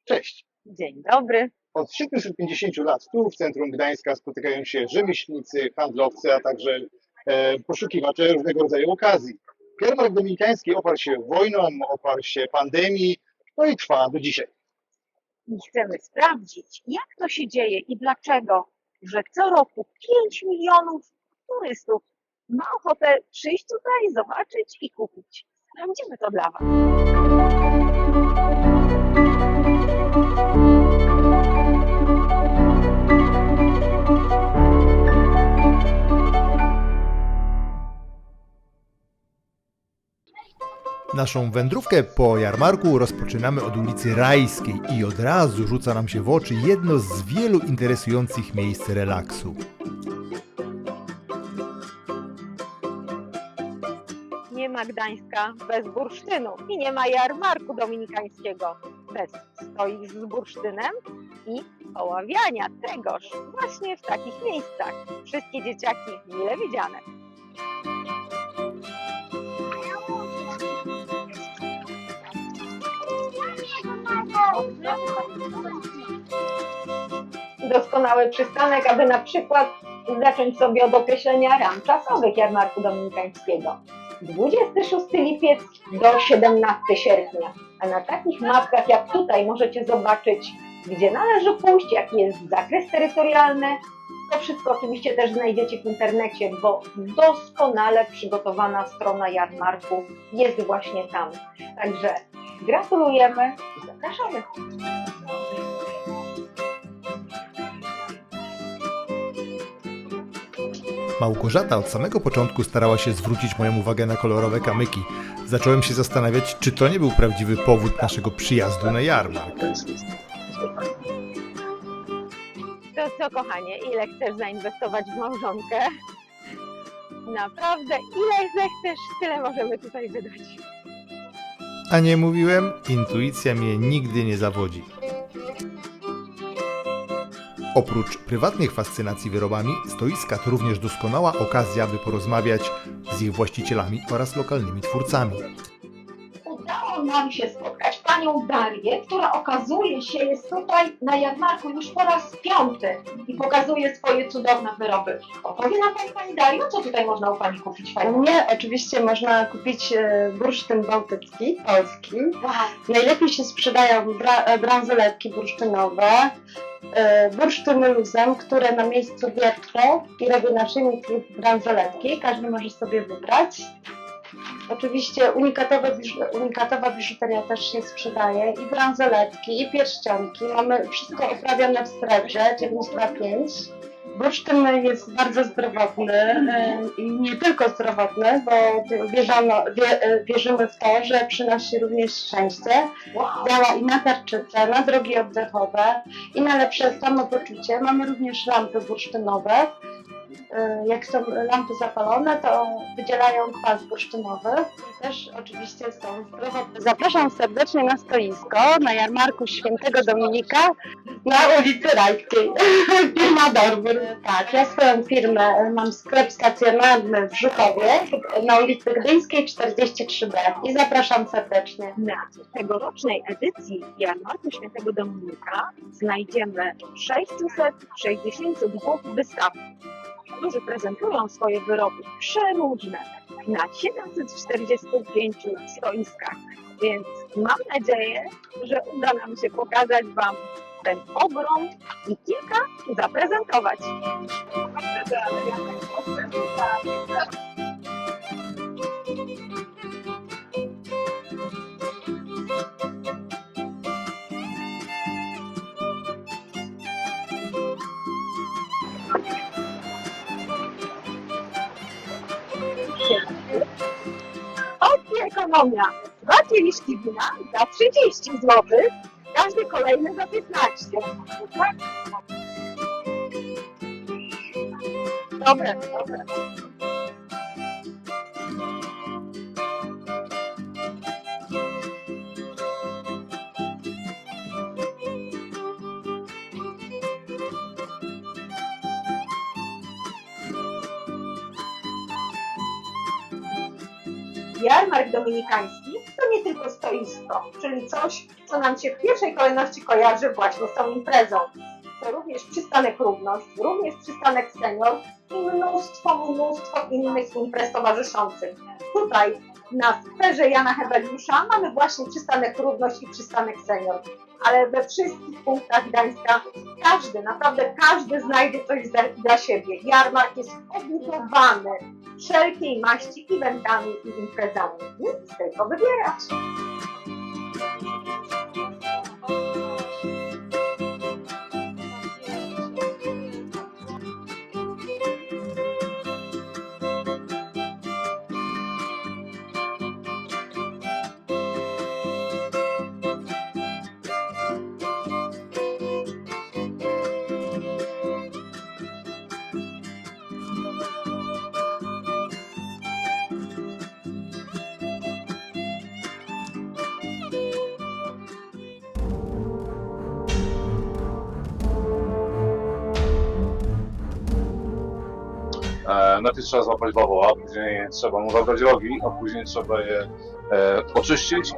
Cześć! Dzień dobry. Od 750 lat tu w centrum Gdańska spotykają się rzemieślnicy, handlowcy, a także poszukiwacze różnego rodzaju okazji. Jarmark Dominikański oparł się wojną, oparł się pandemii, no i trwa do dzisiaj. I chcemy sprawdzić, jak to się dzieje i dlaczego, że co roku 5 milionów turystów ma ochotę przyjść tutaj, zobaczyć i kupić. Sprawdzimy to dla Was. Naszą wędrówkę po jarmarku rozpoczynamy od ulicy Rajskiej i od razu rzuca nam się w oczy jedno z wielu interesujących miejsc relaksu. Nie ma Gdańska bez bursztynu i nie ma jarmarku dominikańskiego bez stoisk z bursztynem i oławiania tegoż właśnie w takich miejscach. Wszystkie dzieciaki mile widziane. Doskonały przystanek, aby na przykład zacząć sobie od określenia ram czasowych Jarmarku Dominikańskiego. 26 lipiec do 17 sierpnia. A na takich mapkach jak tutaj możecie zobaczyć, gdzie należy pójść, jaki jest zakres terytorialny. To wszystko oczywiście też znajdziecie w internecie, bo doskonale przygotowana strona jarmarku jest właśnie tam. Także gratulujemy i zapraszamy. Małgorzata od samego początku starała się zwrócić moją uwagę na kolorowe kamyki. Zacząłem się zastanawiać, czy to nie był prawdziwy powód naszego przyjazdu na jarmark. To co, kochanie, ile chcesz zainwestować w małżonkę? Naprawdę, ile zechcesz, tyle możemy tutaj wydać. A nie mówiłem? Intuicja mnie nigdy nie zawodzi. Oprócz prywatnych fascynacji wyrobami, stoiska to również doskonała okazja, by porozmawiać z ich właścicielami oraz lokalnymi twórcami. Udało nam się spotkać panią Darię, która okazuje się jest tutaj na jarmarku już po raz 5. i pokazuje swoje cudowne wyroby. Opowie nam pani Dario, co tutaj można u pani kupić U fajnego? mnie oczywiście można kupić bursztyn bałtycki, polski. Wow. Najlepiej się sprzedają bransoletki bursztynowe, bursztyny luzem, które na miejscu wiertło i robię naszyjnik lub bransoletki. Każdy może sobie wybrać. Oczywiście unikatowa biżuteria też się sprzedaje, i bransoletki, i pierścionki. Mamy wszystko oprawione w srebrze 925. Bursztyn jest bardzo zdrowotny i nie tylko zdrowotny, bo wierzymy w to, że przynosi również szczęście. Wow. Działa i na tarczyce, na drogi oddechowe i na lepsze samopoczucie. Mamy również lampy bursztynowe. Jak są lampy zapalone, to wydzielają kwas bursztynowy i też oczywiście są zdrowotne. Zapraszam serdecznie na stoisko na jarmarku Świętego Dominika na ulicy Rajskiej. Firma Dorbur. Tak, ja swoją firmę mam sklep stacjonarny w Żukowie na ulicy Gdyńskiej 43B i zapraszam serdecznie. Na tegorocznej edycji Jarmarku Świętego Dominika znajdziemy 662 wystawców, którzy prezentują swoje wyroby przeróżne na 745 stoiskach. Więc mam nadzieję, że uda nam się pokazać Wam ten ogrom i kilka zaprezentować. Opcja ekonomia. 2 kieliszki wina za 30 zł, każdy kolejny za 15. Dobre. Jarmark Dominikański to nie tylko stoisko, czyli coś, co nam się w pierwszej kolejności kojarzy właśnie z tą imprezą. To również przystanek Równość, również przystanek Senior i mnóstwo innych imprez towarzyszących. Tutaj na skwerze Jana Heweliusza mamy właśnie przystanek Równość i przystanek Senior. Ale we wszystkich punktach Gdańska naprawdę każdy znajdzie coś dla siebie. Jarmark jest obudowany wszelkiej maści eventami i imprezami. Nic tylko wybierać. Najpierw trzeba złapać bawoła, później trzeba mu zabrać rogi, a później trzeba je oczyścić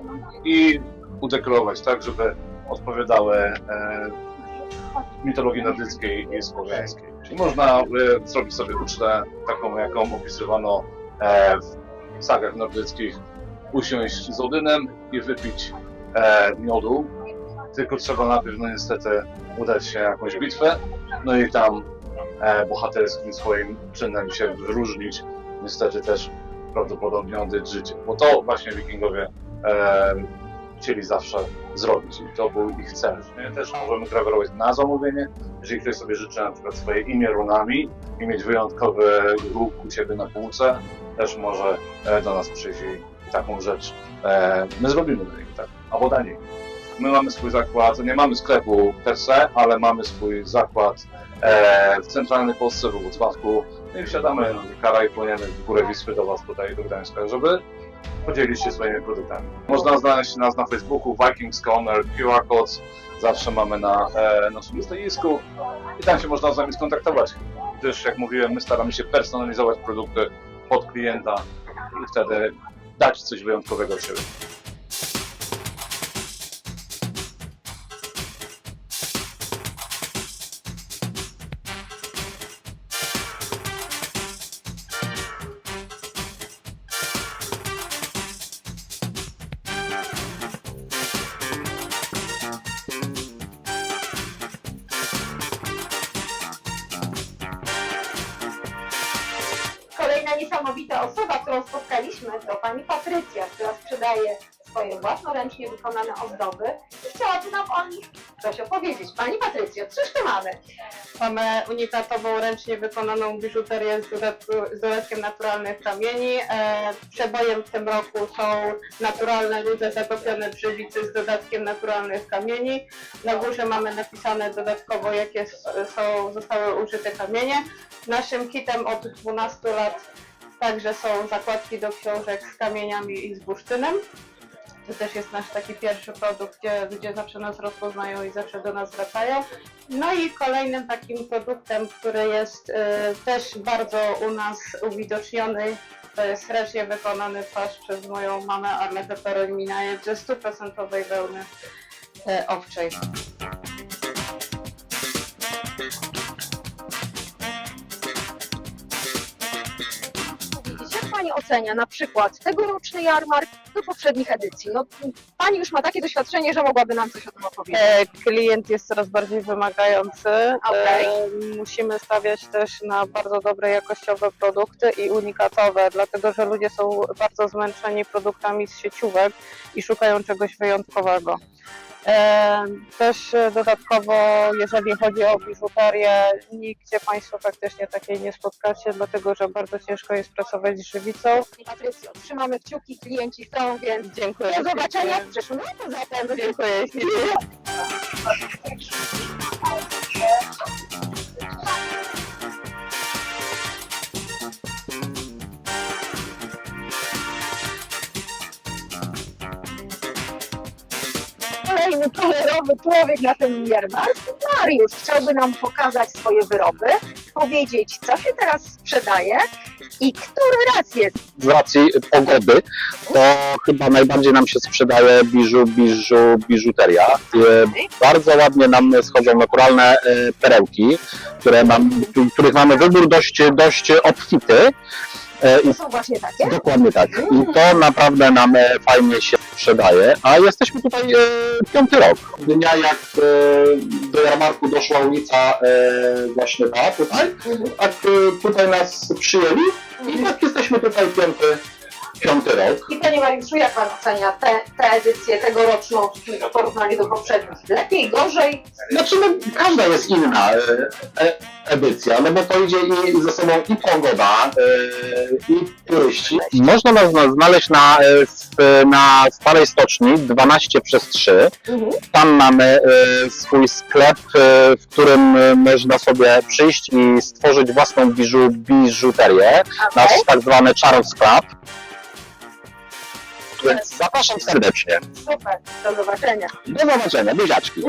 i udekorować tak, żeby odpowiadały mitologii nordyckiej i słowiańskiej. Czyli można zrobić sobie ucztę taką, jaką opisywano w sagach nordyckich, usiąść z Odynem i wypić miodu, tylko trzeba najpierw, no niestety, udać się na jakąś bitwę, no i tam bohaterskim swoim czynem się wyróżnić, niestety też prawdopodobnie oddać życie, bo to właśnie wikingowie chcieli zawsze zrobić i to był ich cel. My też możemy grawerować na zamówienie, jeżeli ktoś sobie życzy na przykład swoje imię runami i mieć wyjątkowy róg u siebie na półce, też może do nas przyjść i taką rzecz my zrobimy do niego, tak, albo dla niej. My mamy swój zakład, nie mamy sklepu per se, ale mamy swój zakład w centralnej Polsce, w Włocławku. No i wsiadamy do kara i płyniemy w górę Wisły do Was tutaj, do Gdańska, żeby podzielić się swoimi produktami. Można znaleźć nas na Facebooku, Vikings Corner, QR Codes. Zawsze mamy na naszym stoisku i tam się można z nami skontaktować. Gdyż, jak mówiłem, my staramy się personalizować produkty pod klienta i wtedy dać coś wyjątkowego od siebie. Kolejna niesamowita osoba, którą spotkaliśmy, to pani Patrycja, która sprzedaje swoje własnoręcznie wykonane ozdoby i chciałaby nam o nich coś opowiedzieć. Pani Patrycjo, cóż tu mamy? Mamy unikatową, ręcznie wykonaną biżuterię z dodatkiem naturalnych kamieni. Przebojem w tym roku są naturalne rude zatopione brzywicy z dodatkiem naturalnych kamieni. Na górze mamy napisane dodatkowo, jakie zostały użyte kamienie. Naszym hitem od 12 lat także są zakładki do książek z kamieniami i z bursztynem. To też jest nasz taki pierwszy produkt, gdzie ludzie zawsze nas rozpoznają i zawsze do nas wracają. No i kolejnym takim produktem, który jest też bardzo u nas uwidoczniony, to jest ręcznie wykonany płaszcz przez moją mamę Arletę Perominaję ze 100% wełny owczej. Jak pani ocenia na przykład tegoroczny jarmark do poprzednich edycji? No, pani już ma takie doświadczenie, że mogłaby nam coś o tym opowiedzieć. Klient jest coraz bardziej wymagający. Okej. Musimy stawiać też na bardzo dobre jakościowe produkty i unikatowe, dlatego że ludzie są bardzo zmęczeni produktami z sieciówek i szukają czegoś wyjątkowego. Też dodatkowo, jeżeli chodzi o biżuterię, nigdzie Państwo praktycznie takiej nie spotkacie, dlatego że bardzo ciężko jest pracować z żywicą. Patrycjo, trzymamy kciuki, klienci są, więc Dziękuję. do zobaczenia w przyszłym roku zatem. Dziękuję. Kolejny kolorowy nowy człowiek na tym jarmarku. Mariusz chciałby nam pokazać swoje wyroby, powiedzieć, co się teraz sprzedaje i który raz jest. Z racji pogody to chyba najbardziej nam się sprzedaje biżuteria. Bardzo ładnie nam schodzą naturalne perełki, których mamy wybór dość obfity. To są właśnie takie? Dokładnie tak. I to naprawdę nam fajnie się sprzedaje. A jesteśmy tutaj 5. rok. Dnia jak do jarmarku doszła ulica właśnie ta tutaj, tak tutaj nas przyjęli i tak jesteśmy tutaj 5. rok. I Panie Mariuszu, jak Pan ocenia tę edycję tegoroczną w porównaniu do poprzednich? Lepiej, gorzej? Znaczy, no, każda jest inna edycja, no bo to idzie i ze sobą i pogoda, i turyści. Można nas znaleźć na Starej Stoczni 12/3. Tam mamy swój sklep, w którym można sobie przyjść i stworzyć własną biżuterię, nasz tak zwany Charles Club. Więc zapraszam serdecznie. Super, do zobaczenia. Do zobaczenia, buziaczki.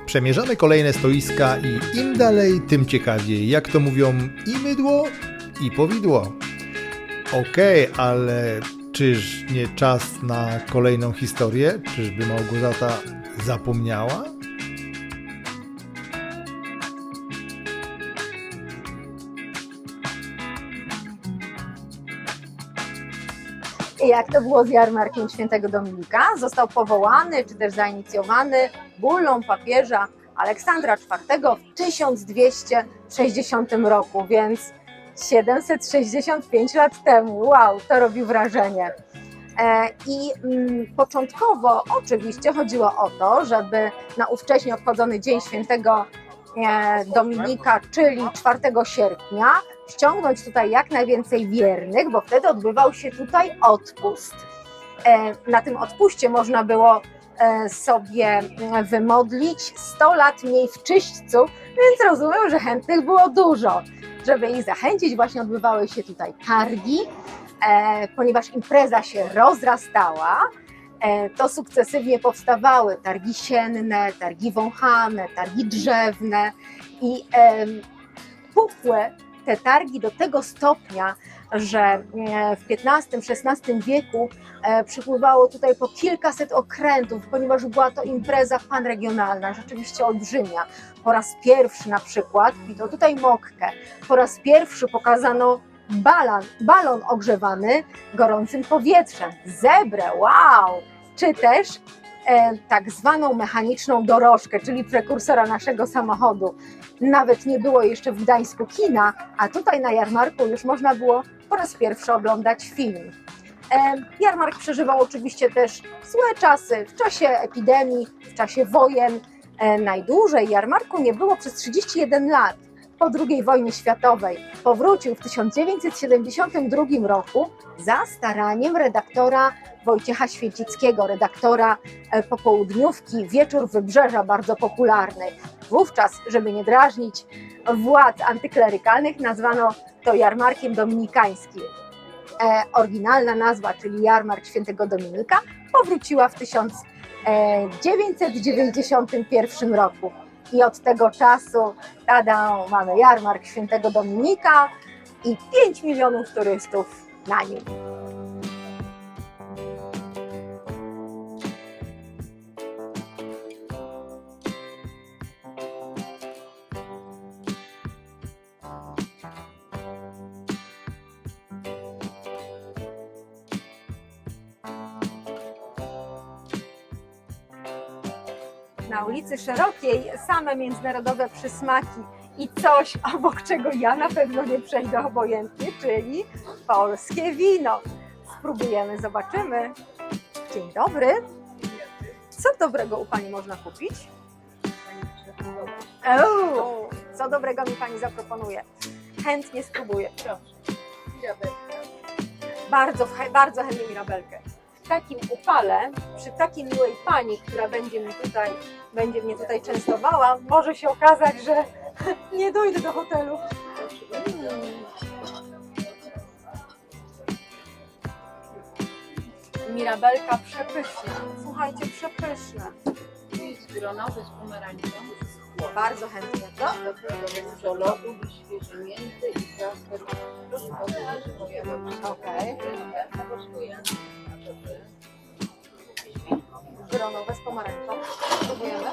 Przemierzamy kolejne stoiska i im dalej, tym ciekawiej. Jak to mówią, i mydło, i powidło. Okej, ale czyż nie czas na kolejną historię? Czyżby Małgorzata zapomniała? Jak to było z jarmarkiem Świętego Dominika? Został powołany, czy też zainicjowany bullą papieża Aleksandra IV w 1260 roku, więc 765 lat temu. Wow, to robi wrażenie. I początkowo oczywiście chodziło o to, żeby na ówcześnie obchodzony Dzień Świętego Dominika, czyli 4 sierpnia, ściągnąć tutaj jak najwięcej wiernych, bo wtedy odbywał się tutaj odpust. Na tym odpuście można było sobie wymodlić 100 lat mniej w czyśćcu, więc rozumiem, że chętnych było dużo. Żeby ich zachęcić, właśnie odbywały się tutaj targi, ponieważ impreza się rozrastała, to sukcesywnie powstawały targi sienne, targi wąchane, targi drzewne i pukły te targi do tego stopnia, że w XV-XVI wieku przypływało tutaj po kilkaset okrętów, ponieważ była to impreza panregionalna, rzeczywiście olbrzymia. Po raz pierwszy na przykład, i to tutaj mokkę, po raz pierwszy pokazano balon ogrzewany gorącym powietrzem, zebrę, wow! Czy też tak zwaną mechaniczną dorożkę, czyli prekursora naszego samochodu. Nawet nie było jeszcze w Gdańsku kina, a tutaj na jarmarku już można było po raz pierwszy oglądać film. Jarmark przeżywał oczywiście też złe czasy w czasie epidemii, w czasie wojen. Najdłużej jarmarku nie było przez 31 lat. Po II wojnie światowej powrócił w 1972 roku za staraniem redaktora Wojciecha Święcickiego, redaktora popołudniówki Wieczór Wybrzeża, bardzo popularnej. Wówczas, żeby nie drażnić władz antyklerykalnych, nazwano to jarmarkiem dominikańskim. Oryginalna nazwa, czyli Jarmark Świętego Dominika, powróciła w 1991 roku. I od tego czasu, tada, mamy Jarmark Świętego Dominika i 5 milionów turystów na nim. Na ulicy Szerokiej same międzynarodowe przysmaki i coś, obok czego ja na pewno nie przejdę obojętnie, czyli polskie wino. Spróbujemy, zobaczymy. Dzień dobry. Co dobrego u Pani można kupić? Co dobrego mi Pani zaproponuje? Chętnie spróbuję. Bardzo chętnie mirabelkę. W takim upale, przy takiej miłej pani, która będzie mnie tutaj częstowała, może się okazać, że nie dojdę do hotelu. Mirabelka przepyszna. Słuchajcie, przepyszna. Jest gronowy z pomarańczą. Bardzo chętnie. Do solotu, wyświeżnięty i plaster. Okej. Gronowe z pomarańczą. Spróbujemy.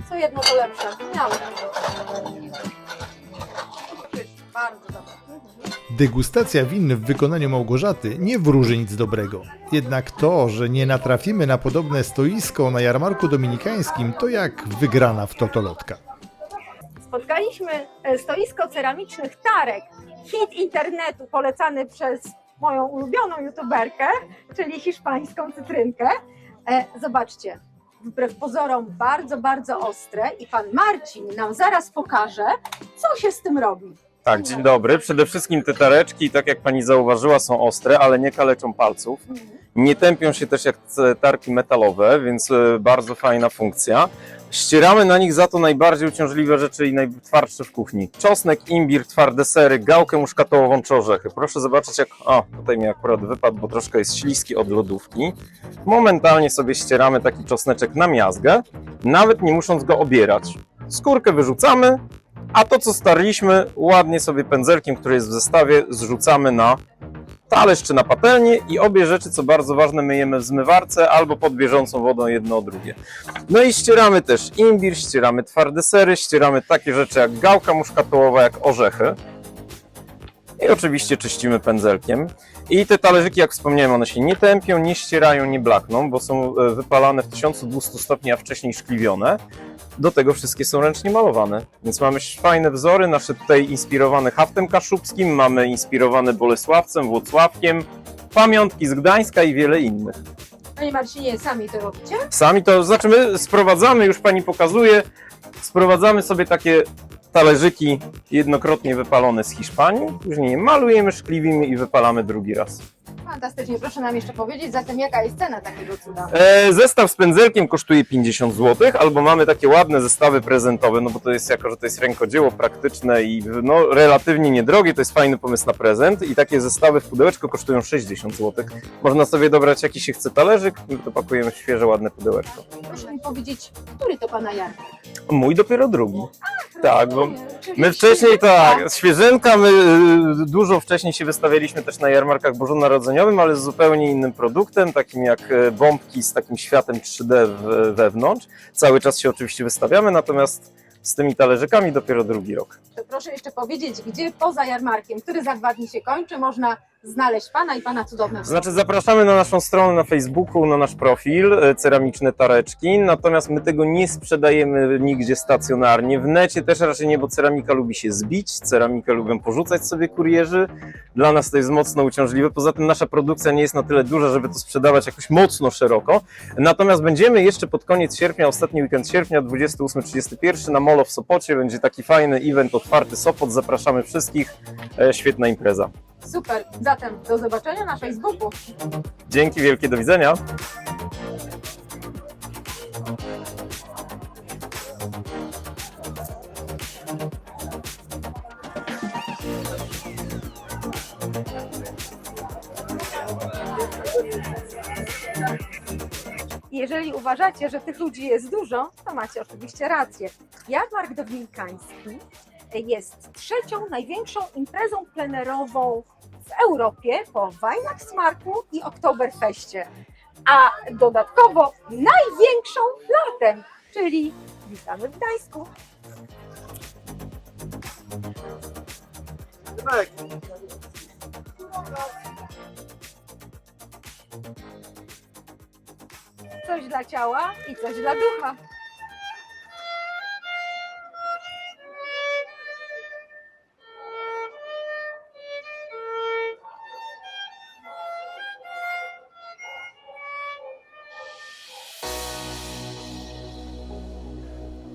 Co jedno to lepsze. Miałem. Bardzo dobre. Degustacja win w wykonaniu Małgorzaty nie wróży nic dobrego. Jednak to, że nie natrafimy na podobne stoisko na jarmarku dominikańskim, to jak wygrana w totolotka. Spotkaliśmy stoisko ceramicznych tarek, hit internetu polecany przez moją ulubioną youtuberkę, czyli hiszpańską cytrynkę. Zobaczcie, wbrew pozorom bardzo ostre i pan Marcin nam zaraz pokaże, co się z tym robi. Tak, dzień dobry. Przede wszystkim te tareczki, tak jak pani zauważyła, są ostre, ale nie kaleczą palców. Nie tępią się też jak tarki metalowe, więc bardzo fajna funkcja. Ścieramy na nich za to najbardziej uciążliwe rzeczy i najtwardsze w kuchni. Czosnek, imbir, twarde sery, gałkę muszkatołową czy orzechy. Proszę zobaczyć jak... O, tutaj mi akurat wypadł, bo troszkę jest śliski od lodówki. Momentalnie sobie ścieramy taki czosneczek na miazgę, nawet nie musząc go obierać. Skórkę wyrzucamy, a to co starliśmy ładnie sobie pędzelkiem, który jest w zestawie, zrzucamy na talerz czy na patelnię i obie rzeczy, co bardzo ważne, myjemy w zmywarce albo pod bieżącą wodą jedno o drugie. No i ścieramy też imbir, ścieramy twarde sery, ścieramy takie rzeczy jak gałka muszkatołowa, jak orzechy. I oczywiście czyścimy pędzelkiem. I te talerzyki, jak wspomniałem, one się nie tępią, nie ścierają, nie blakną, bo są wypalane w 1200 stopni, a wcześniej szkliwione. Do tego wszystkie są ręcznie malowane, więc mamy fajne wzory, nasze tutaj inspirowane haftem kaszubskim, mamy inspirowane Bolesławcem, Włocławkiem, pamiątki z Gdańska i wiele innych. Panie Marcinie, sami to robicie? Sami to, znaczy my sprowadzamy, już pani pokazuje, sprowadzamy sobie takie talerzyki jednokrotnie wypalone z Hiszpanii, później je malujemy, szkliwimy i wypalamy drugi raz. Fantastycznie, proszę nam jeszcze powiedzieć zatem, jaka jest cena takiego cuda? Zestaw z pędzelkiem kosztuje 50 zł, albo mamy takie ładne zestawy prezentowe, no bo to jest jako, że to jest rękodzieło praktyczne i no, relatywnie niedrogie, to jest fajny pomysł na prezent i takie zestawy w pudełeczko kosztują 60 zł. Można sobie dobrać jaki się chce talerzyk, my to pakujemy w świeże, ładne pudełeczko. Proszę mi powiedzieć, który to pana jarmark? Mój dopiero drugi. Tak, bo Czyli my wcześniej świeżynka. tak, świeżynka, my dużo wcześniej się wystawialiśmy też na jarmarkach bożonarodzeniowym, ale z zupełnie innym produktem, takim jak bombki z takim światem 3D wewnątrz. Cały czas się oczywiście wystawiamy, natomiast z tymi talerzykami dopiero drugi rok. To proszę jeszcze powiedzieć, gdzie poza jarmarkiem, który za 2 dni się kończy, można znaleźć pana i pana cudowne wzory. Znaczy zapraszamy na naszą stronę na Facebooku, na nasz profil Ceramiczne Tareczki, natomiast my tego nie sprzedajemy nigdzie stacjonarnie, w necie też raczej nie, bo ceramika lubi się zbić, ceramikę lubią porzucać sobie kurierzy, dla nas to jest mocno uciążliwe, poza tym nasza produkcja nie jest na tyle duża, żeby to sprzedawać jakoś mocno szeroko, natomiast będziemy jeszcze pod koniec sierpnia, ostatni weekend sierpnia, 28-31 na Molo w Sopocie, będzie taki fajny event, otwarty Sopot, zapraszamy wszystkich, świetna impreza. Super, zatem do zobaczenia na Facebooku. Dzięki wielkie, do widzenia. Jeżeli uważacie, że tych ludzi jest dużo, to macie oczywiście rację. Jarmark Dominikański jest trzecią największą imprezą plenerową w Europie po Weihnachtsmarktu i Oktoberfeście, a dodatkowo największą latem, czyli witamy w Gdańsku. Coś dla ciała i coś dla ducha.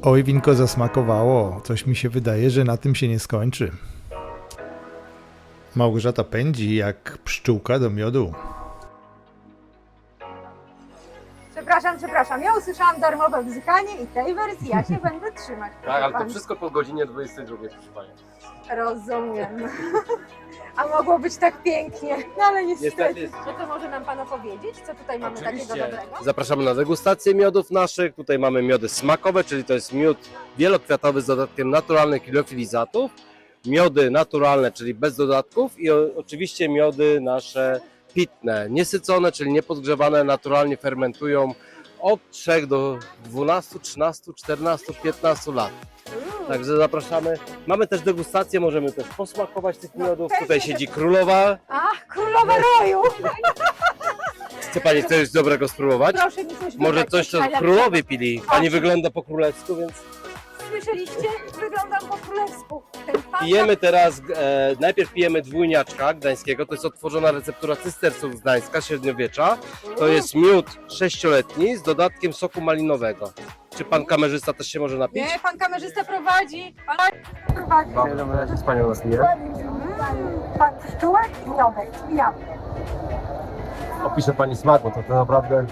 Oj, winko zasmakowało. Coś mi się wydaje, że na tym się nie skończy. Małgorzata pędzi jak pszczółka do miodu. Przepraszam, ja usłyszałam darmowe bzykanie i tej wersji ja się będę trzymać. Tak, ale to Pan- wszystko po godzinie 22, proszę Pani. Rozumiem. A mogło być tak pięknie, no ale niestety. Niestety. No to może nam Pan opowiedzieć, co tutaj mamy takiego dobrego? Zapraszamy na degustację miodów naszych. Tutaj mamy miody smakowe, czyli to jest miód wielokwiatowy z dodatkiem naturalnych liofilizatów. Miody naturalne, czyli bez dodatków i oczywiście miody nasze pitne, niesycone, czyli niepodgrzewane, naturalnie fermentują od 3 do 12, 13, 14, 15 lat. Także zapraszamy. Mamy też degustację, możemy też posmakować tych miodów. Tutaj siedzi królowa. Ach, królowa roju! Chce Pani coś dobrego spróbować? Proszę mi coś Może wybrać, coś, co najlepszego. królowie pili. Pani wygląda po królewsku, więc Słyszeliście? Wyglądam po królewsku. Ten pan pijemy teraz, najpierw pijemy dwójniaczka gdańskiego, to jest odtworzona receptura cystersów z Gdańska, średniowiecza. To jest miód 6-letni z dodatkiem soku malinowego. Czy pan kamerzysta też się może napić? Nie, pan kamerzysta prowadzi. Pan prowadzi. Dobra, ja się z panią napiję. Pan pszczółek i miodek. Ja. Opisze pani smak, bo to naprawdę...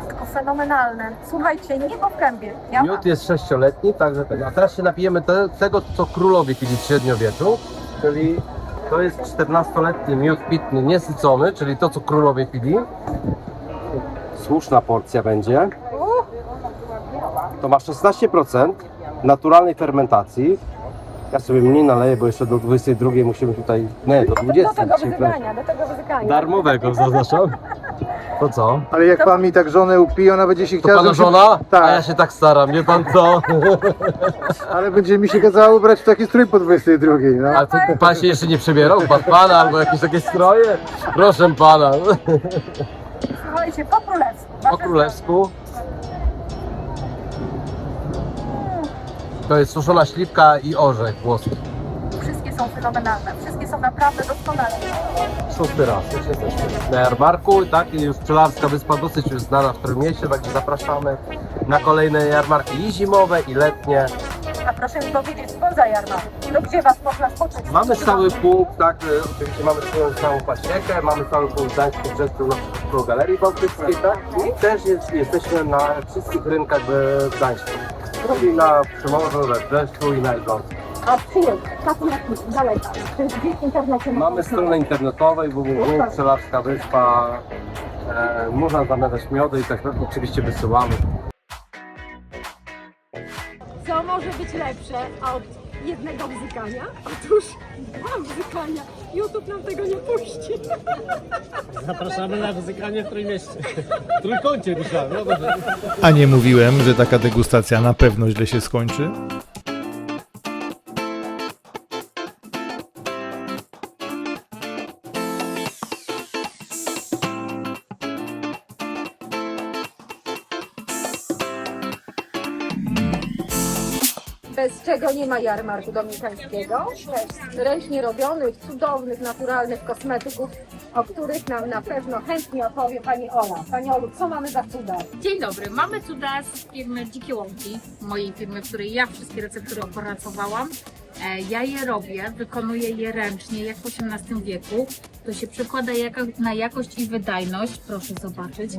Tylko fenomenalne. Słuchajcie, niebo w gębie. Ja mam. Miód jest 6-letni, także tego. A teraz się napijemy tego, co królowie pili w średniowieczu, czyli to jest 14-letni miód pitny niesycony, czyli to, co królowie pili. Słuszna porcja będzie. To ma 16% naturalnej fermentacji. Ja sobie mniej naleję, bo jeszcze do 22 musimy tutaj... Nie, do 20. Do tego dzisiaj wyzykania. darmowego zaznaczam. To co? Ale jak pan mi tak żonę upije, ona będzie się To pana żona? Tak. A ja się tak staram, wie pan co? Ale będzie mi się kazała ubrać w taki strój po 22, no. Ale to pan się jeszcze nie przebierał? Batmana albo jakieś takie stroje? Proszę pana. Słuchajcie, po królewsku. Po królewsku. To jest suszona śliwka i orzech włoski. Wszystkie są fenomenalne. Wszystkie są naprawdę doskonale. Szósty raz, już jesteśmy na jarmarku, tak? I już Pszczelarska Wyspa dosyć już znana w Trójmieście, także zapraszamy na kolejne jarmarki i zimowe, i letnie. A proszę mi powiedzieć, spoza jarmarku, no gdzie was można spotkać? Mamy stały punkt, tak? Oczywiście mamy swoją całą pasiekę, mamy stały punkt w Gdańsku, Brzeszczu, no, w Galerii Bałtyckiej, tak? I też jesteśmy na wszystkich rynkach w Gdańsku. Czyli na Przymorzu, we Brzeszczu i na Elbląsku. A przyjedź, taką jak daleka. To jest gdzieś w internecie. Mamy stronę internetową www.pszczelarska Wyspa. Można zamawiać miody i tak oczywiście wysyłamy. Co może być lepsze od jednego bzykania? Otóż dwa bzykania. YouTube nam tego nie puści. Zapraszamy na bzykanie w Trójmieście. W Trójkącie, Ryszard. No dobrze. A nie mówiłem, że taka degustacja na pewno źle się skończy? Bez czego nie ma jarmarku dominikańskiego. Bez ręcznie robionych, cudownych, naturalnych kosmetyków, o których nam na pewno chętnie opowie Pani Ola. Pani Olu, co mamy za cuda? Dzień dobry, mamy cuda z firmy Dzikie Łąki, mojej firmy, w której ja wszystkie receptury opracowałam. Ja je robię, wykonuję je ręcznie, jak w XVIII wieku. To się przekłada na jakość i wydajność, proszę zobaczyć.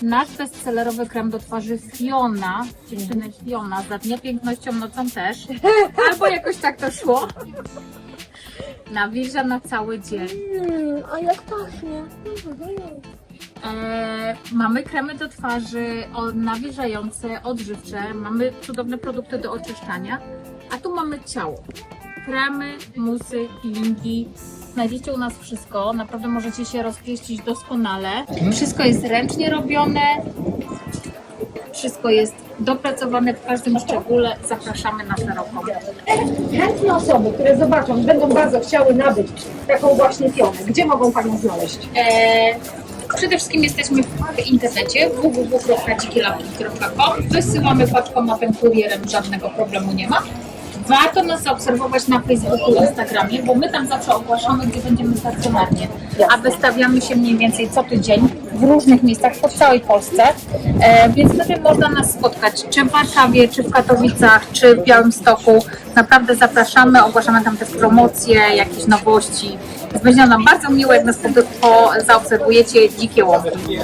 Nasz bestsellerowy krem do twarzy Fiona, dziewczyny Fiona, za dnia pięknością, nocą też, albo jakoś tak to szło. Nawilża na cały dzień. A jak pachnie? Mamy kremy do twarzy nawilżające, odżywcze, mamy cudowne produkty do oczyszczania, a tu mamy ciało. Kremy, musy, peelingi. Znajdziecie u nas wszystko, naprawdę możecie się rozpieścić doskonale. Wszystko jest ręcznie robione, wszystko jest dopracowane w każdym szczególe. Zapraszamy na szeroko. Chętne osoby, które zobaczą, będą bardzo chciały nabyć taką właśnie Fionę. Gdzie mogą Panią znaleźć? Przede wszystkim jesteśmy w internecie www.dzikielapki.com. Wysyłamy paczkomatem, kurierem, żadnego problemu nie ma. Warto nas obserwować na Facebooku i Instagramie, bo my tam zawsze ogłaszamy, gdzie będziemy stacjonarnie. A wystawiamy się mniej więcej co tydzień w różnych miejscach po całej Polsce, więc wtedy można nas spotkać, czy w Warszawie, czy w Katowicach, czy w Białymstoku. Naprawdę zapraszamy, ogłaszamy tam też promocje, jakieś nowości. Więc będzie nam bardzo miło, jak nas zaobserwujecie dzikie łąki.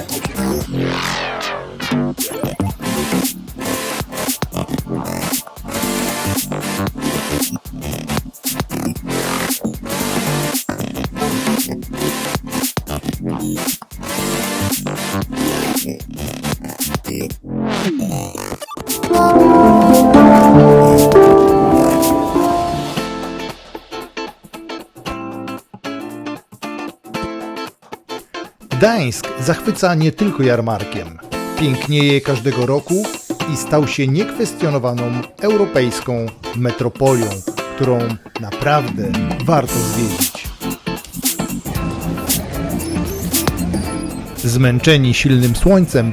Gdańsk zachwyca nie tylko jarmarkiem. Pięknieje każdego roku i stał się niekwestionowaną europejską metropolią, którą naprawdę warto zwiedzić. Zmęczeni silnym słońcem,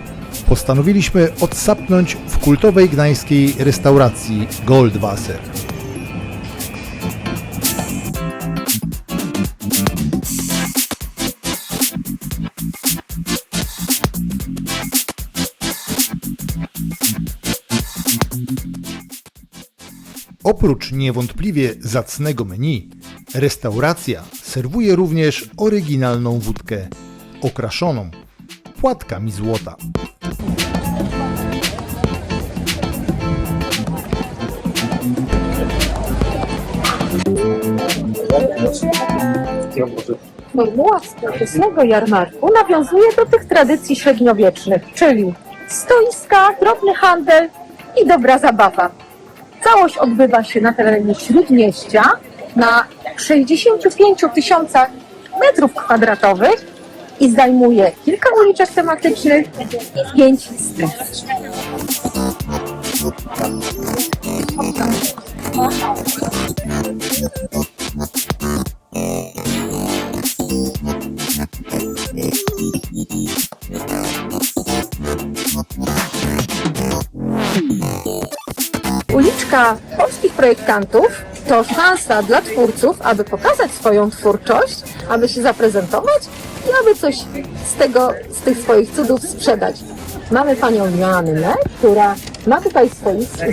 postanowiliśmy odsapnąć w kultowej gdańskiej restauracji Goldwasser. Oprócz niewątpliwie zacnego menu, restauracja serwuje również oryginalną wódkę okraszoną płatkami złota. Formuła współczesnego jarmarku nawiązuje do tych tradycji średniowiecznych, czyli stoiska, drobny handel i dobra zabawa. Całość odbywa się na terenie Śródmieścia na 65 000 metrów kwadratowych i zajmuje kilka uliczek tematycznych i 5 stref. Uliczka polskich projektantów to szansa dla twórców, aby pokazać swoją twórczość, aby się zaprezentować i aby coś z tych swoich cudów sprzedać. Mamy panią Joannę, która ma tutaj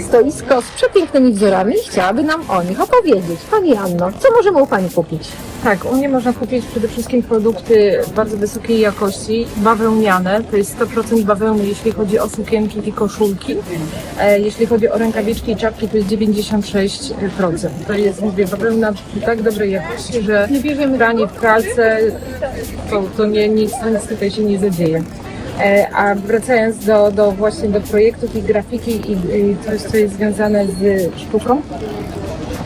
stoisko z przepięknymi wzorami i chciałaby nam o nich opowiedzieć. Pani Anno, co możemy u pani kupić? Tak, u mnie można kupić przede wszystkim produkty bardzo wysokiej jakości, bawełniane, to jest 100% bawełny, jeśli chodzi o sukienki i koszulki. Jeśli chodzi o rękawiczki i czapki, to jest 96%. To jest, mówię, bawełna tak dobrej jakości, że pranie w pralce, to nic tutaj się nie zadzieje. A wracając właśnie do projektów i grafiki i coś, co jest związane z sztuką,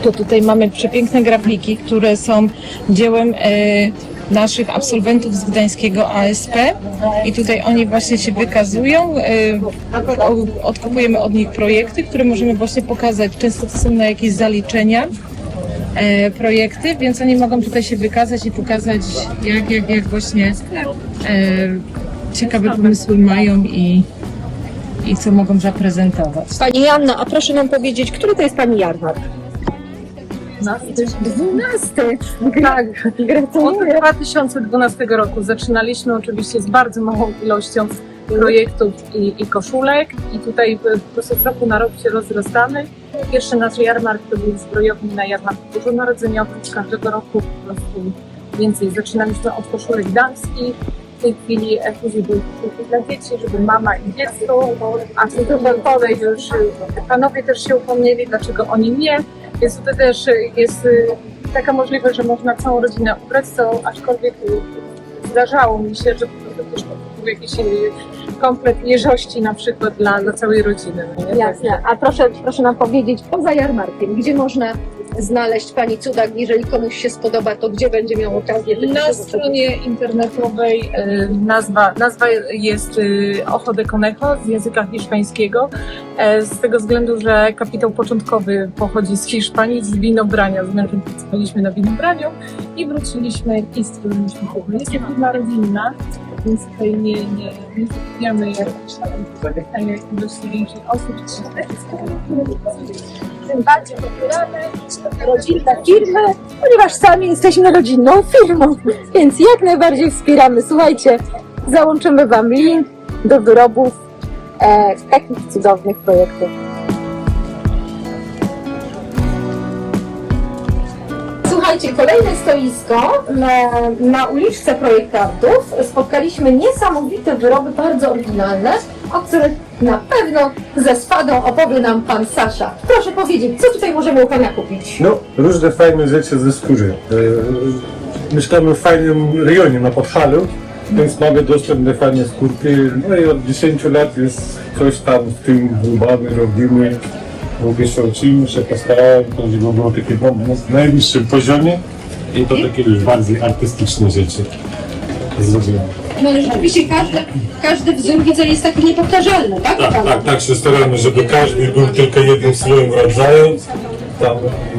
to tutaj mamy przepiękne grafiki, które są dziełem naszych absolwentów z gdańskiego ASP i tutaj oni właśnie się wykazują, odkupujemy od nich projekty, które możemy właśnie pokazać. Często to są na jakieś zaliczenia projekty, więc oni mogą tutaj się wykazać i pokazać, jak właśnie ciekawe pomysły mają i co mogą zaprezentować. Pani Joanna, a proszę nam powiedzieć, który to jest pani jarmark? 12. Tak, Gratuluję. od 2012 roku zaczynaliśmy oczywiście z bardzo małą ilością projektów i koszulek i tutaj po prostu z roku na rok się rozrastamy. Pierwszy nasz jarmark to był zbrojowni na jarmarku bożonarodzeniowym, każdego roku po prostu więcej. Zaczynaliśmy od koszulek damskich, w tej chwili później były koszulki dla dzieci, żeby mama i dziecko, a w tym kolei już panowie też się upomnieli, dlaczego oni nie. Więc tutaj też jest taka możliwość, że można całą rodzinę ubrać, co aczkolwiek zdarzało mi się, że po prostu też był jakiś komplet jeżości na przykład dla całej rodziny. Nie? Jasne. A proszę nam powiedzieć, poza jarmarkiem, gdzie można znaleźć pani cuda, jeżeli komuś się spodoba, to gdzie będzie miał okazję? Na stronie internetowej nazwa jest Ojo de Conejo z języka hiszpańskiego, z tego względu, że kapitał początkowy pochodzi z Hiszpanii, z winobrania. Pracowaliśmy na winobraniu i wróciliśmy i stworzyliśmy firmę. Jest to firma rodzinna, więc tutaj nie skupiamy jakiejś ilości większych osób. Tym bardziej popieramy rodzinne firmy, ponieważ sami jesteśmy rodzinną firmą, więc jak najbardziej wspieramy. Słuchajcie, załączymy Wam link do wyrobów takich cudownych projektów. Słuchajcie, kolejne stoisko na uliczce projektantów. Spotkaliśmy niesamowite wyroby, bardzo oryginalne, o których na pewno ze swadą opowie nam pan Sasza. Proszę powiedzieć, co tutaj możemy u pana kupić? No, różne fajne rzeczy ze skóry. Mieszkamy w fajnym rejonie na Podhalu, więc mamy dostępne fajne skórki. No i od 10 lat jest coś tam w tym dłubamy, robimy. Mówię się uczymy, się postarałem, żeby było takie na najwyższym poziomie i to takie już bardziej artystyczne rzeczy zrobimy. No ale rzeczywiście każdy wzór widzę jest taki niepowtarzalny, tak? Tak się staramy, żeby każdy był tylko jednym swoim rodzajem. Tam,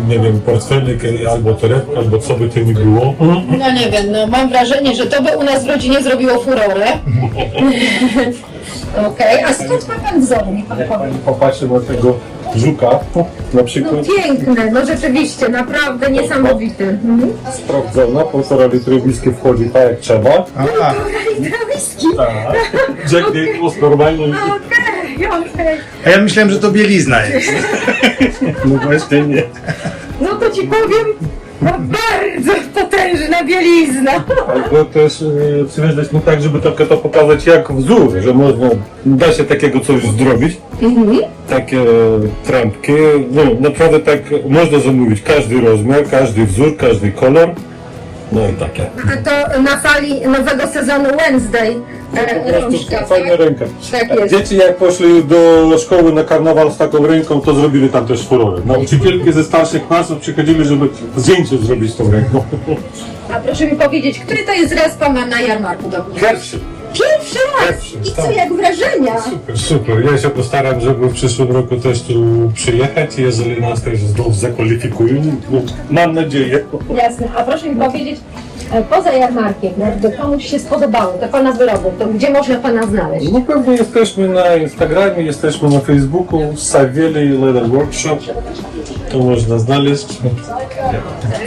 nie wiem, portfelik albo torebka, albo co by to nie było. No nie wiem, no mam wrażenie, że to by u nas w rodzinie zrobiło furorę. Okej, a skąd ma pan wzory? Niech pan powie. Popatrzmy na tego żuka, na przykład. No piękny, no rzeczywiście, naprawdę niesamowity. Mhm. Sprawdzona, 1,5 litry whisky wchodzi tak jak trzeba. Whisky. Tak. Jack Daniels normalnie. Okej. A ja myślałem, że to bielizna jest. No właśnie nie. No to ci powiem, no bardzo potężna bielizna. Albo też przywieźliśmy tak, żeby tylko to pokazać jak wzór, że można, da się takiego coś zrobić. Takie trampki, no naprawdę tak można zamówić każdy rozmiar, każdy wzór, każdy kolor. No i takie. To na fali nowego sezonu Wednesday rączka, Fajna ręka. Tak jest. Dzieci jak poszli do szkoły na karnawal z taką ręką, to zrobili tam też furorę. Nauczycielki ze starszych klasów przychodzili, żeby zdjęcie zrobić z tą ręką. A proszę mi powiedzieć, który to jest raz pana na jarmarku do mnie? Pierwszy. Pierwszy raz! I co, tak. jak wrażenia? Super. Ja się postaram, żeby w przyszłym roku też tu przyjechać, jeżeli nas też znów zakwalifikują. No, mam nadzieję. Jasne. A proszę mi powiedzieć, poza jarmarkiem, jakby komuś się spodobały te pana wyroby, to gdzie można pana znaleźć? No pewnie jesteśmy na Instagramie, jesteśmy na Facebooku, Savieli Leather Workshop. To można znaleźć.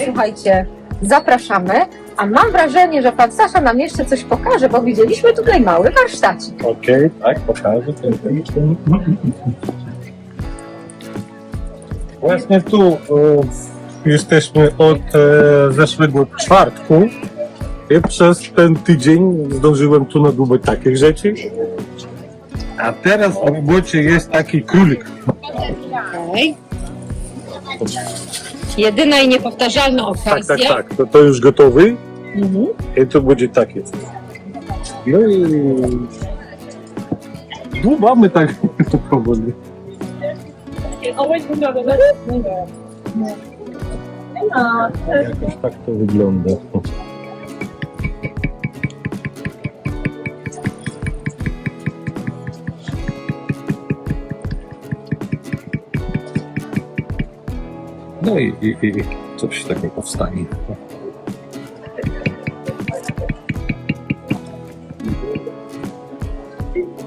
Słuchajcie, zapraszamy. A mam wrażenie, że pan Sasza nam jeszcze coś pokaże, bo widzieliśmy tutaj mały warsztacik. Okej, tak, pokażę. Właśnie tu jesteśmy od zeszłego czwartku i przez ten tydzień zdążyłem tu nadłubać takich rzeczy. A teraz w robocie jest taki królik. Okay. Jedyna i niepowtarzalna okazja. Tak. To już gotowy. I to będzie takie. No i dłubamy tak powoli. Jakoś tak to wygląda. No i coś takiego powstanie.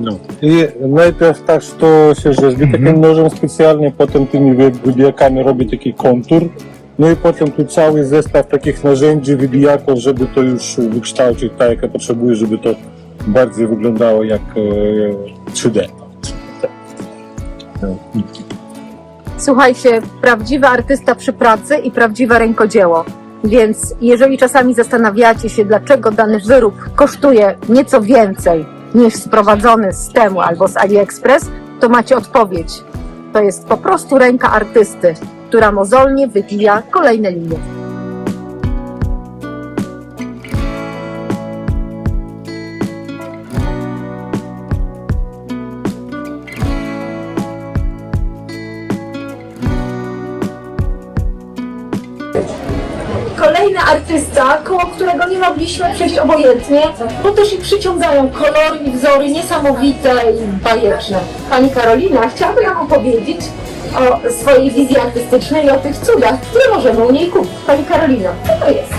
No. I najpierw tak to się rzeźbi takim nożem specjalnie, potem tymi wybijakami robi taki kontur. No i potem tu cały zestaw takich narzędzi, wybijaków, żeby to już wykształcić tak, jak ja potrzebuję, żeby to bardziej wyglądało jak 3D. No. Słuchajcie, prawdziwy artysta przy pracy i prawdziwe rękodzieło. Więc jeżeli czasami zastanawiacie się, dlaczego dany wyrób kosztuje nieco więcej niż sprowadzony z Temu albo z AliExpress, to macie odpowiedź. To jest po prostu ręka artysty, która mozolnie wybija kolejne linie. Kolejny artysta, koło którego nie mogliśmy przejść obojętnie, bo też i przyciągają kolory i wzory niesamowite i bajeczne. Pani Karolina chciałaby nam opowiedzieć o swojej wizji artystycznej i o tych cudach, które możemy u niej kupić. Pani Karolino, co to jest?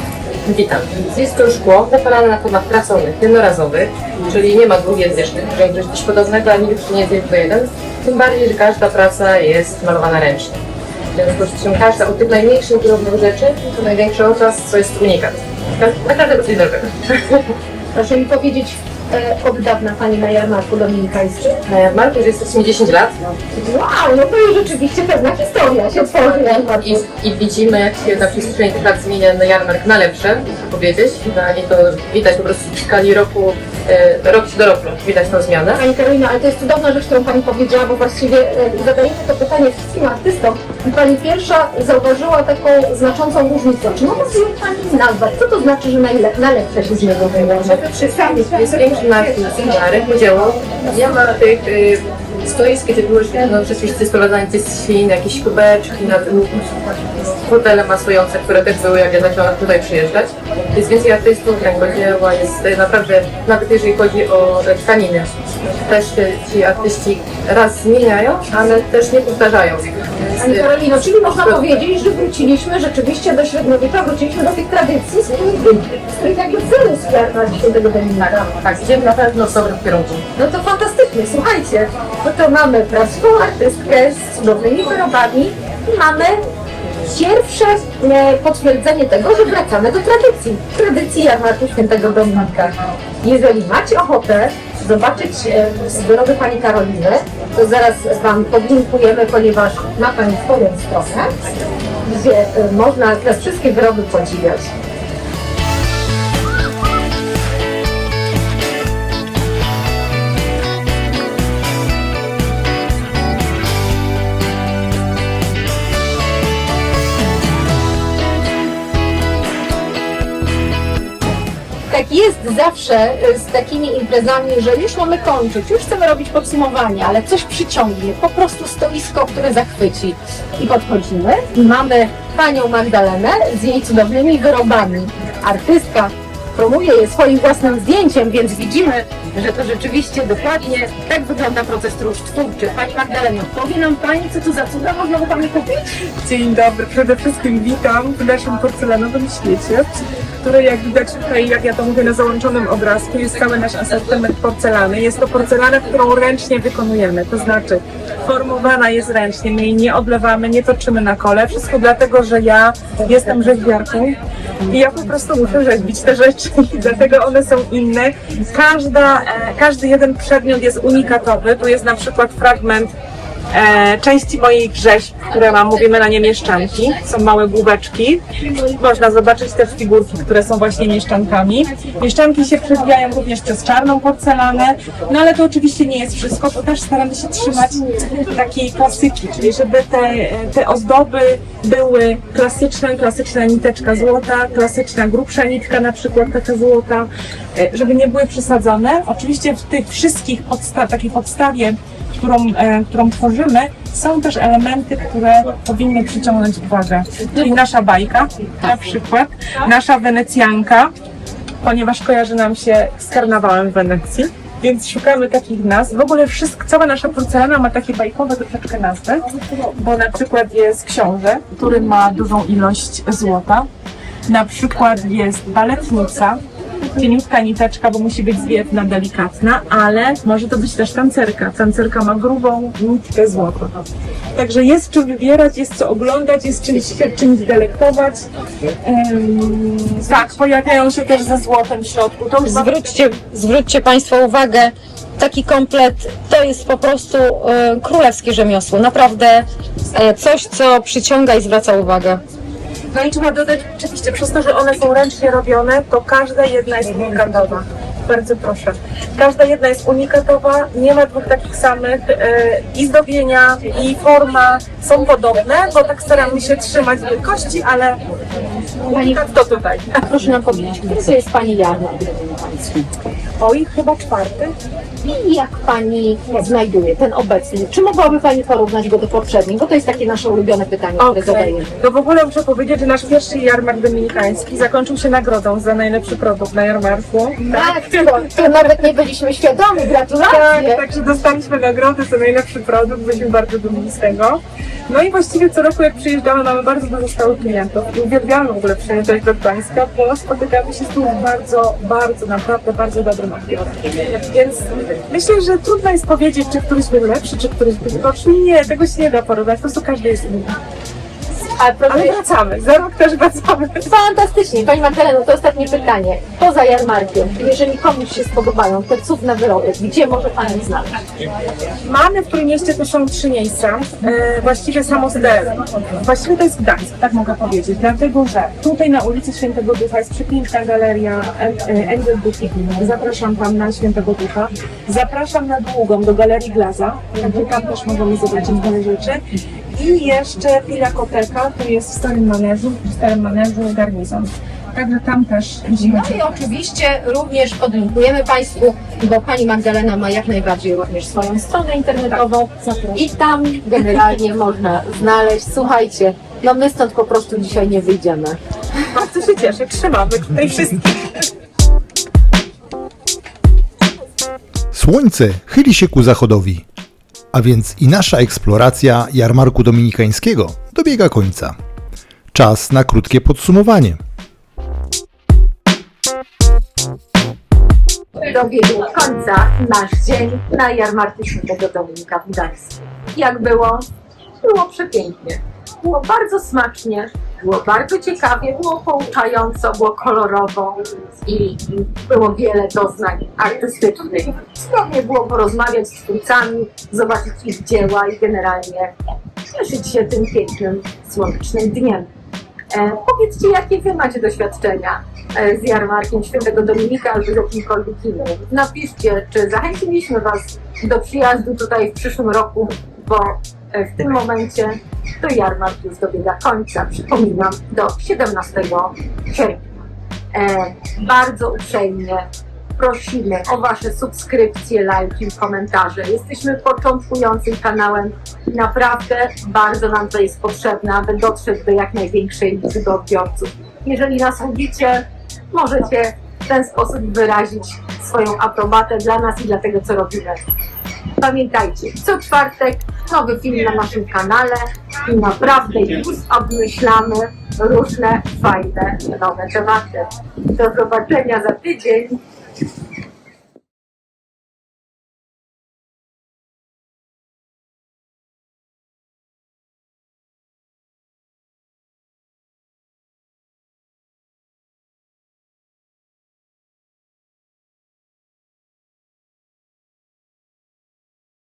Witam. Jest to szkło wykonane na formach traconych, jednorazowych, czyli nie ma dwujęzycznych, że coś podobnego, ani nie jest tylko jeden. Tym bardziej, że każda praca jest malowana ręcznie. W związku z czym każda od tych najmniejszych drobnych rzeczy to największy obraz, co jest unikat. Na każdego coś innego. Proszę mi powiedzieć, od dawna Pani na jarmarku dominikańskim? Na jarmarku już jesteśmy 10 lat. Wow, no to już rzeczywiście pewna historia się tworzy na jarmarku. I widzimy, jak się na przestrzeni tych lat zmienia jarmark na lepsze, muszę powiedzieć. I to widać po prostu w skali roku, rok do roku widać tą zmianę. Pani Karolina, ale to jest cudowna rzecz, którą Pani powiedziała, bo właściwie zadajemy to pytanie wszystkim artystom. I Pani pierwsza zauważyła taką znaczącą różnicę. Czy mogłaby ją Pani nazwać? Co to znaczy, że na lepsze się z niego wyłączy? Jest większy marek podziału. Nie ma tych stoisk, kiedy były rzeczywiście sprowadzane świn, jakieś kubeczki, hotele masujące, które też były, jak ja zaczęłam tutaj przyjeżdżać. Jest więcej artystów, rękodzieła, jest naprawdę, nawet jeżeli chodzi o tkaniny, też ci artyści raz zmieniają, ale też nie powtarzają. Pani Karolino, czyli można powiedzieć, że wróciliśmy rzeczywiście do średniowiecza, wróciliśmy do tych tradycji, z których jakby wyrósł jarmark Świętego Dominika. Tak, idziemy na pewno w dobrym kierunku. No to fantastycznie, słuchajcie, bo to mamy prawdziwą artystkę z cudownymi wyrobami i mamy pierwsze potwierdzenie tego, że wracamy do tradycji jarmarku Świętego Dominika. Jeżeli macie ochotę zobaczyć wyroby Pani Karoliny, to zaraz Wam podlinkujemy, ponieważ ma Pani swoją stronę, gdzie można te wszystkie wyroby podziwiać. Tak jest zawsze z takimi imprezami, że już mamy kończyć, już chcemy robić podsumowanie, ale coś przyciągnie, po prostu stoisko, które zachwyci. I podchodzimy i mamy Panią Magdalenę z jej cudownymi wyrobami. Artystka promuje je swoim własnym zdjęciem, więc widzimy, że to rzeczywiście dokładnie tak wygląda proces twórczy. Pani Magdaleno, powie nam Pani, co to za cuda można u Pani kupić? Dzień dobry, przede wszystkim witam w naszym porcelanowym świecie, który jak widać tutaj, jak ja to mówię na załączonym obrazku, jest cały nasz asortyment porcelany. Jest to porcelana, którą ręcznie wykonujemy, to znaczy formowana jest ręcznie, my jej nie odlewamy, nie toczymy na kole, wszystko dlatego, że ja jestem rzeźbiarką i ja po prostu muszę rzeźbić te rzeczy i dlatego one są inne. Każdy jeden przedmiot jest unikatowy, tu jest na przykład fragment części moich rzeźb, które mam, mówimy na nie mieszczanki, są małe główeczki. Można zobaczyć też figurki, które są właśnie mieszczankami. Mieszczanki się przebijają również przez czarną porcelanę, no ale to oczywiście nie jest wszystko, to też staramy się trzymać takiej klasyki, czyli żeby te ozdoby były klasyczna niteczka złota, klasyczna grubsza nitka, na przykład taka złota, żeby nie były przesadzone. Oczywiście w tych wszystkich takiej podstawie, którą tworzymy, są też elementy, które powinny przyciągnąć uwagę. Czyli nasza bajka, na przykład, nasza wenecjanka, ponieważ kojarzy nam się z karnawałem w Wenecji, więc szukamy takich nazw. W ogóle cała nasza porcelana ma takie bajkowe troszeczkę nazwy, bo na przykład jest książę, który ma dużą ilość złota, na przykład jest baletnica, cieniutka niteczka, bo musi być zwiewna, delikatna, ale może to być też tancerka. Tancerka ma grubą nitkę złota. Także jest czym wybierać, jest co oglądać, jest czymś delektować. Tak, pojawiają się też ze złotem w środku. To Zwróćcie Państwo uwagę, taki komplet to jest po prostu królewskie rzemiosło. Naprawdę coś, co przyciąga i zwraca uwagę. No i trzeba dodać, oczywiście przez to, że one są ręcznie robione, to każda jedna jest unikatowa. Bardzo proszę. Każda jedna jest unikatowa, nie ma dwóch takich samych. I zdobienia, i forma są podobne, bo tak staramy się trzymać wielkości, ale unikat to tutaj. Proszę nam powiedzieć, który to jest Pani jarmark? Oj, chyba 4. I jak Pani znajduje ten obecny? Czy mogłaby Pani porównać go do poprzednich? Bo to jest takie nasze ulubione pytanie, które zadajemy. To w ogóle muszę powiedzieć, że nasz pierwszy jarmark dominikański zakończył się nagrodą za najlepszy produkt na jarmarku. Tak, to nawet nie byliśmy świadomi, gratulacje! Tak, także dostaliśmy nagrodę za najlepszy produkt, byliśmy bardzo dumni z tego. No i właściwie co roku jak przyjeżdżamy, mamy bardzo dużo stałych klientów i uwielbiamy w ogóle przyjeżdżać do Gdańska, bo spotykamy się z tym bardzo, naprawdę bardzo dobrym odbiorem. Więc myślę, że trudno jest powiedzieć, czy któryś był lepszy, czy któryś był gorszy. Nie, tego się nie da porównać, po prostu każdy jest inny. Ale wracamy, za rok też wracamy. Fantastycznie. Pani Magdaleno, to ostatnie pytanie. Poza jarmarkiem, jeżeli komuś się spodobają te cudne wyroby, gdzie może Pani znaleźć? Mamy w Trójmieście, to są 3 miejsca, właściwie samodzielne. Właściwie to jest Gdańsk, tak mogę powiedzieć, dlatego że tutaj na ulicy Świętego Ducha jest przepiękna galeria Angel Boutique. Zapraszam tam na Świętego Ducha. Zapraszam na Długą do Galerii Glaza, także tam też możemy zobaczyć wiele rzeczy. I jeszcze Pinakoteka, to jest w Starym Maneżu Garnizon. Także tam też musimy. No i oczywiście również podlinkujemy Państwu, bo Pani Magdalena ma jak najbardziej również swoją stronę internetową i tam generalnie można znaleźć. Słuchajcie, no my stąd po prostu dzisiaj nie wyjdziemy. Bardzo się cieszę, trzymamy tutaj wszystkich. Słońce chyli się ku zachodowi, a więc i nasza eksploracja jarmarku dominikańskiego dobiega końca. Czas na krótkie podsumowanie. Dobiegł końca nasz dzień na jarmarku Świętego Dominika w Gdańsku. Jak było? Było przepięknie. Było bardzo smacznie, było bardzo ciekawie, było pouczająco, było kolorowo i było wiele doznań artystycznych. Cudownie było porozmawiać z twórcami, zobaczyć ich dzieła i generalnie cieszyć się tym pięknym, słonecznym dniem. Powiedzcie, jakie Wy macie doświadczenia z jarmarkiem Świętego Dominika albo z jakimkolwiek innym. Napiszcie, czy zachęciliśmy Was do przyjazdu tutaj w przyszłym roku, bo w tym momencie to jarmark już dobiega końca. Przypominam, do 17 sierpnia. Bardzo uprzejmie prosimy o Wasze subskrypcje, lajki, komentarze. Jesteśmy początkującym kanałem i naprawdę bardzo nam to jest potrzebne, aby dotrzeć do jak największej liczby odbiorców. Jeżeli nas lubicie, możecie w ten sposób wyrazić swoją aprobatę dla nas i dla tego, co robimy. Pamiętajcie, co czwartek nowy film na naszym kanale i naprawdę już obmyślamy różne fajne, nowe tematy. Do zobaczenia za tydzień.